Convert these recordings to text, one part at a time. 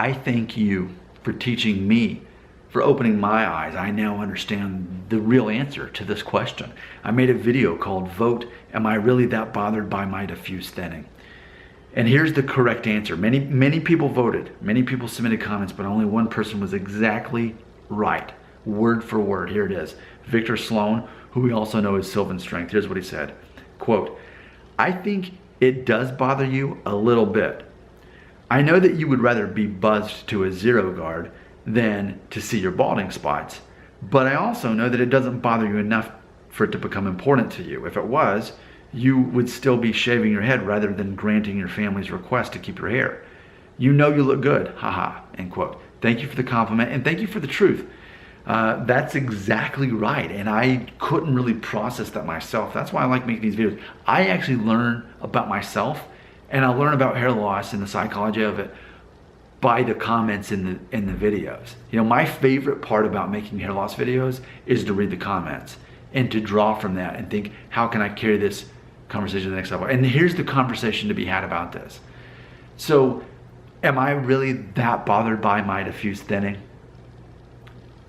I thank you for teaching me, for opening my eyes. I now understand the real answer to this question. I made a video called Vote, Am I Really That Bothered by My Diffuse Thinning? And here's the correct answer. Many people voted, many people submitted comments, but only one person was exactly right, word for word. Here it is. Victor Sloan, who we also know as Sylvan Strength. Here's what he said, quote, I think it does bother you a little bit. I know that you would rather be buzzed to a zero guard than to see your balding spots, but I also know that it doesn't bother you enough for it to become important to you. If it was, you would still be shaving your head rather than granting your family's request to keep your hair. You know you look good, haha, end quote. Thank you for the compliment and thank you for the truth. That's exactly right, and I couldn't really process that myself. That's why I like making these videos. I actually learn about myself, and I learn about hair loss and the psychology of it by the comments in the videos. You know, my favorite part about making hair loss videos is to read the comments and to draw from that and think, how can I carry this conversation to the next level? And here's the conversation to be had about this. So, am I really that bothered by my diffuse thinning?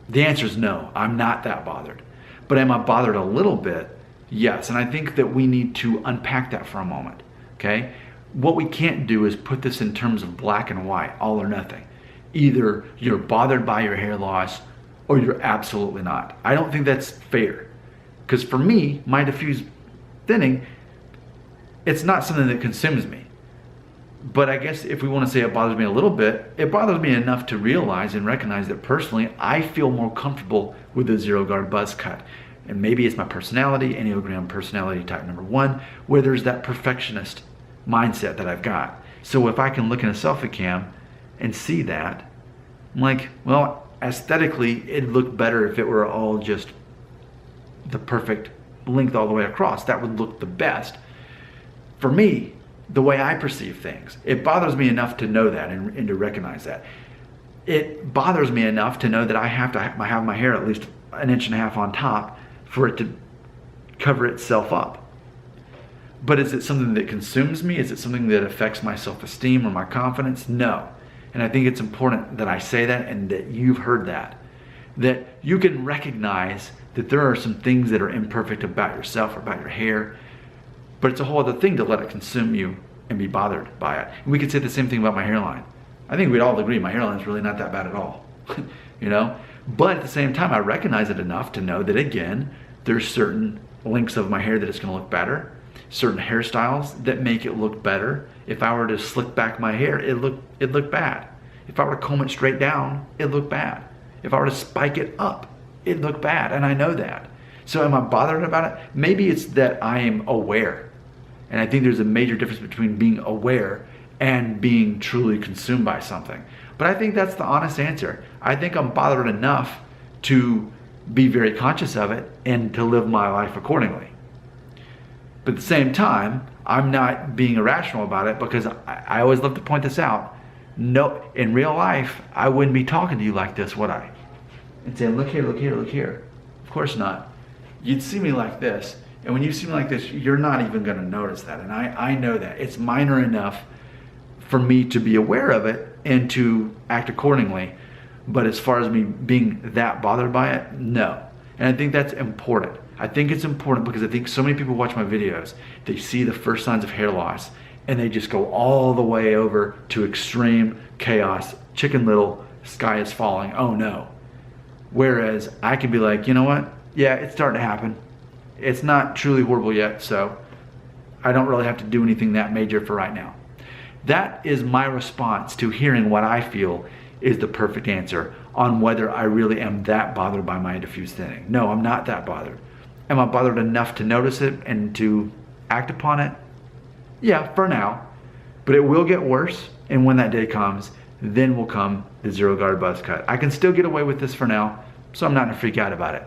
The answer is no, I'm not that bothered. But am I bothered a little bit? Yes, and I think that we need to unpack that for a moment, okay? What we can't do is put this in terms of black and white, all or nothing. Either you're bothered by your hair loss or you're absolutely not. I don't think that's fair. Because for me, my diffuse thinning, it's not something that consumes me. But I guess if we want to say it bothers me a little bit, it bothers me enough to realize and recognize that personally, I feel more comfortable with the zero guard buzz cut. And maybe it's my personality, Enneagram personality type number 1, where there's that perfectionist mindset that I've got. So if I can look in a selfie cam and see that, I'm like, well, aesthetically, it'd look better if it were all just the perfect length all the way across. That would look the best. For me, the way I perceive things, it bothers me enough to know that and to recognize that. It bothers me enough to know that I have to have my hair at least 1.5 inches on top for it to cover itself up. But is it something that consumes me? Is it something that affects my self-esteem or my confidence? No. And I think it's important that I say that and that you've heard that. That you can recognize that there are some things that are imperfect about yourself or about your hair, but it's a whole other thing to let it consume you and be bothered by it. And we could say the same thing about my hairline. I think we'd all agree my hairline is really not that bad at all, you know? But at the same time, I recognize it enough to know that, again, there's certain lengths of my hair that it's gonna look better, certain hairstyles that make it look better. If I were to slick back my hair, it'd look bad. If I were to comb it straight down, it'd look bad. If I were to spike it up, it'd look bad, and I know that. So am I bothered about it? Maybe it's that I am aware. And I think there's a major difference between being aware and being truly consumed by something. But I think that's the honest answer. I think I'm bothered enough to be very conscious of it and to live my life accordingly. But at the same time, I'm not being irrational about it, because I always love to point this out. No, in real life, I wouldn't be talking to you like this, would I? And saying, look here, look here, look here. Of course not. You'd see me like this. And when you see me like this, you're not even gonna notice that. And I know that. It's minor enough for me to be aware of it and to act accordingly. But as far as me being that bothered by it, no. And I think that's important. I think it's important because I think so many people watch my videos, they see the first signs of hair loss and they just go all the way over to extreme chaos, Chicken Little, sky is falling, oh no. Whereas I can be like, you know what? Yeah, it's starting to happen. It's not truly horrible yet, so I don't really have to do anything that major for right now. That is my response to hearing what I feel is the perfect answer on whether I really am that bothered by my diffuse thinning. No, I'm not that bothered. Am I bothered enough to notice it and to act upon it? Yeah, for now. But it will get worse, and when that day comes, then will come the zero guard buzz cut. I can still get away with this for now, so I'm not gonna freak out about it.